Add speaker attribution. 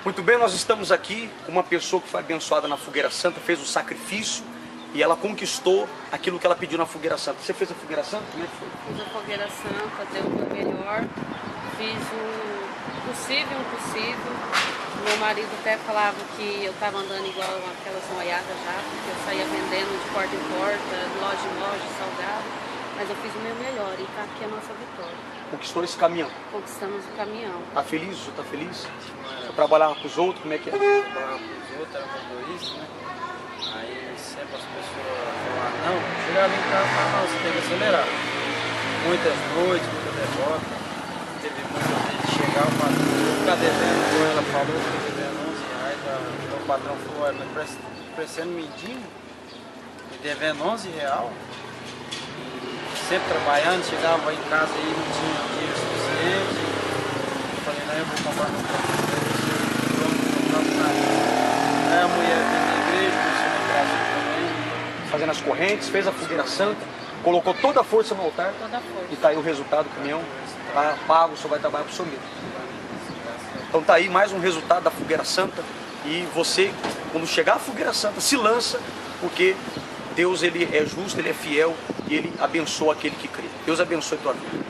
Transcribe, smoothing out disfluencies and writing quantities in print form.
Speaker 1: Muito bem, nós estamos aqui com uma pessoa que foi abençoada na Fogueira Santa, fez o sacrifício e ela conquistou aquilo que ela pediu na Fogueira Santa. Você fez a Fogueira Santa? Como é que foi?
Speaker 2: Fiz a Fogueira Santa, dei o meu melhor, fiz o possível e o impossível. Meu marido até falava que eu estava andando igual aquelas noiadas já, porque eu saía vendendo de porta em porta, de loja em loja, salgado. Mas eu fiz o meu melhor e está aqui a nossa vitória.
Speaker 1: Conquistou esse caminhão.
Speaker 2: Conquistamos o caminhão.
Speaker 1: Tá feliz? Você tá feliz? Você trabalhava com os outros, como é que é?
Speaker 3: Trabalhava com os outros, era motorista, né? Aí sempre as pessoas falavam, não, chegava em casa e falava, você tem que acelerar. Muitas noites, muita derrota. Teve muitas vezes de chegar, o patrão ficar devendo, ela falou que devendo 11 reais, o patrão falou, olha, mas parecendo mendigo, me devendo 11 reais. Sempre trabalhando, chegava em casa e não tinha dinheiro suficiente. Eu falei, não, eu vou comprar meu próprio nada. Aí a mulher veio na igreja, começou a trazer também.
Speaker 1: Fazendo as correntes, fez a Fogueira Santa, colocou toda a força no altar.
Speaker 2: Toda a força.
Speaker 1: E tá aí o resultado, o caminhão tá pago, só vai trabalhar pro seu mesmo. Então tá aí mais um resultado da Fogueira Santa. E você, quando chegar a Fogueira Santa, se lança, porque Deus ele é justo, ele é fiel e ele abençoa aquele que crê. Deus abençoe a tua vida.